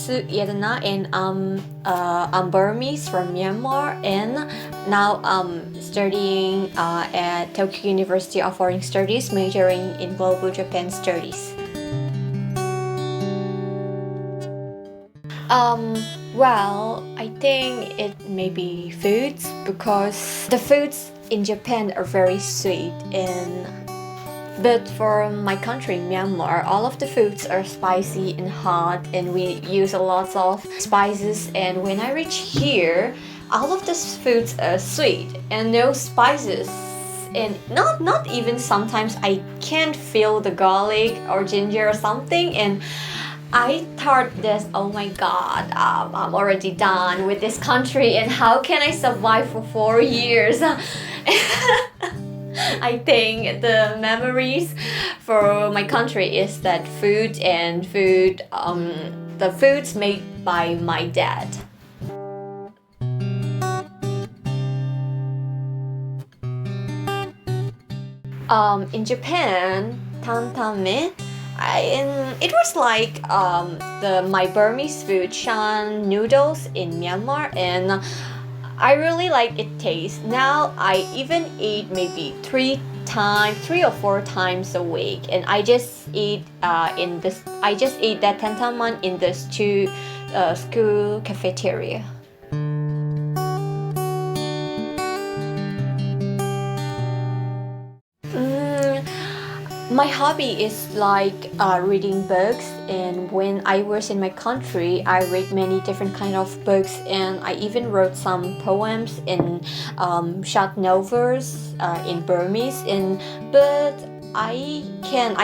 Edna, and I'm Burmese from Myanmar, and now I'm studying at Tokyo University of Foreign Studies, majoring in Global Japan Studies. Um, well, I think it may be foods because the foods in Japan are very sweet, and but for my country, Myanmar, all of the foods are spicy and hot, and we use a lot of spices. And when I reach here, all of these foods are sweet and no spices. And not even sometimes I can't feel the garlic or ginger or something. And I thought this, oh my god, I'm already done with this country, and how can I survive for 4 years? I think the memories for my country is that the foods made by my dad. In Japan, tantame, it was like my Burmese food, shan noodles in Myanmar, and I really like it taste. Now I even eat maybe 3 or 4 times a week, and I just eat that tantaman in this school cafeteria. Mm, my hobby is like reading books, and when I was in my country, I read many different kind of books, and I even wrote some poems and short novels in Burmese. But I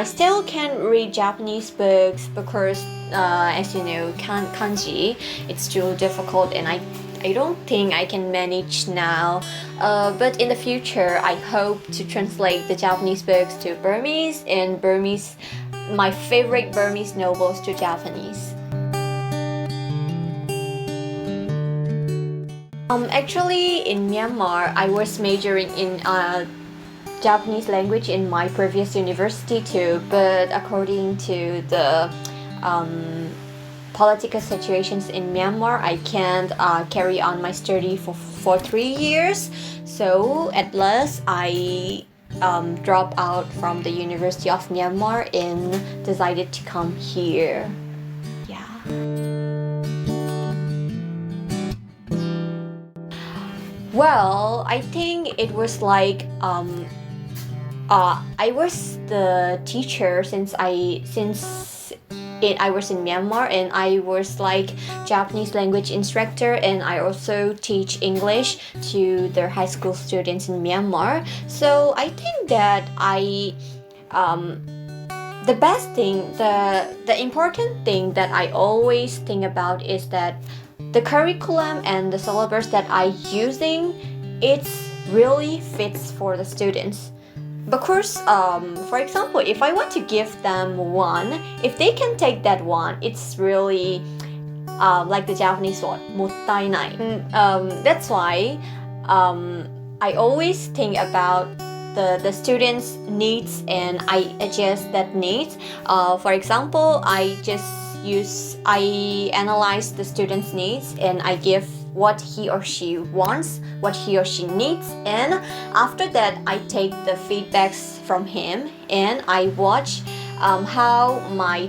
still can read Japanese books because, as you know, kanji, it's too difficult, and I don't think I can manage now. But in the future, I hope to translate the Japanese books to Burmese, and my favorite Burmese novels to Japanese. Actually, in Myanmar, I was majoring in Japanese language in my previous university too, but according to the political situations in Myanmar, I can't carry on my study for 3 years. So at last, I dropped out from the University of Myanmar and decided to come here. Yeah. Well, I think it was like I was the teacher since I was in Myanmar, and I was like Japanese language instructor, and I also teach English to their high school students in Myanmar. So I think that the best thing, the important thing that I always think about is that the curriculum and the syllabus that I using, it's really fits for the students. Because, for example, if I want to give them one, if they can take that one, it's really like the Japanese word, mottainai. That's why I always think about the students' needs, and I adjust that needs. For example, I analyze the student's needs, and I give what he or she wants, what he or she needs, and after that I take the feedbacks from him, and I watch how my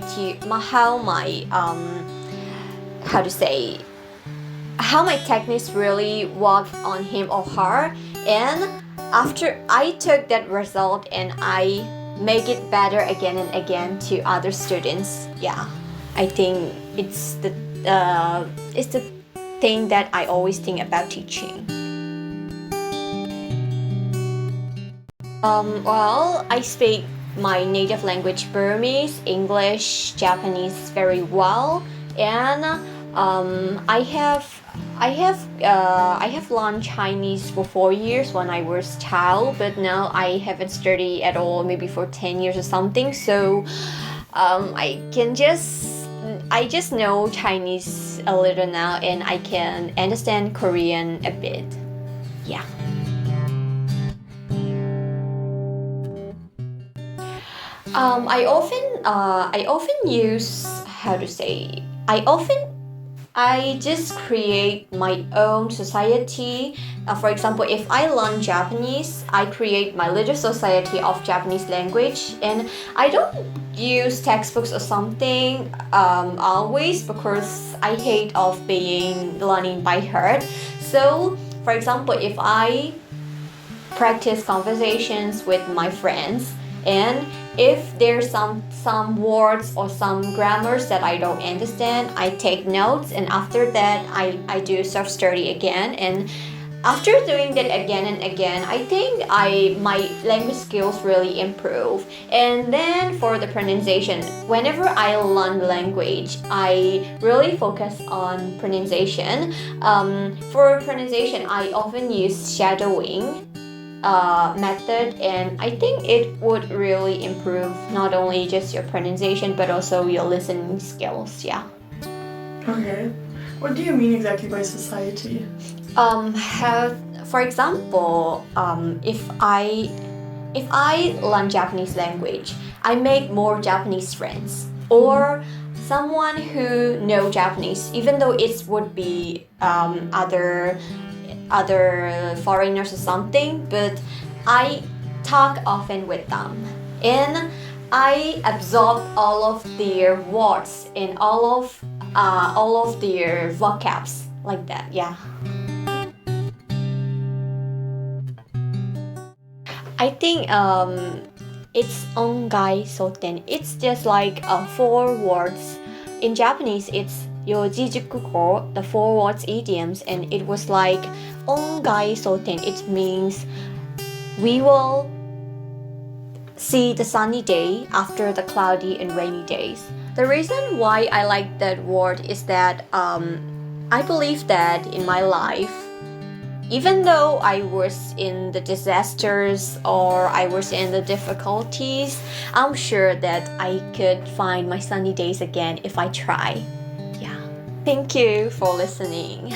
techniques really work on him or her, and after I took that result and I make it better again and again to other students. Yeah, I think it's the thing that I always think about teaching. Well, I speak my native language Burmese, English, Japanese very well, and I have learned Chinese for 4 years when I was child, but now I haven't studied at all, maybe for 10 years or something. So I just know Chinese a little now, and I can understand Korean a bit. Yeah. I often use, how to say, I often I just create my own society. For example, if I learn Japanese, I create my little society of Japanese language, and I don't use textbooks or something always because I hate of being learning by heart. So, for example, if I practice conversations with my friends, and if there's some words or some grammars that I don't understand, I take notes, and after that I do self-study again. And after doing that again and again, I think my language skills really improve. And then for the pronunciation, whenever I learn language, I really focus on pronunciation. For pronunciation, I often use shadowing method, and I think it would really improve not only just your pronunciation but also your listening skills. Yeah. Okay. What do you mean exactly by society? Have for example, if I learn Japanese language, I make more Japanese friends or someone who know Japanese, even though it would be other foreigners or something, but I talk often with them, and I absorb all of their words and all of their vocabs like that. Yeah. I think it's ongai soten. It's just like 4 words. In Japanese, it's yojijukuko, the 4 words idioms, and it was like ongai soten. It means we will see the sunny day after the cloudy and rainy days. The reason why I like that word is that I believe that in my life, even though I was in the disasters or I was in the difficulties, I'm sure that I could find my sunny days again if I try. Yeah. Thank you for listening.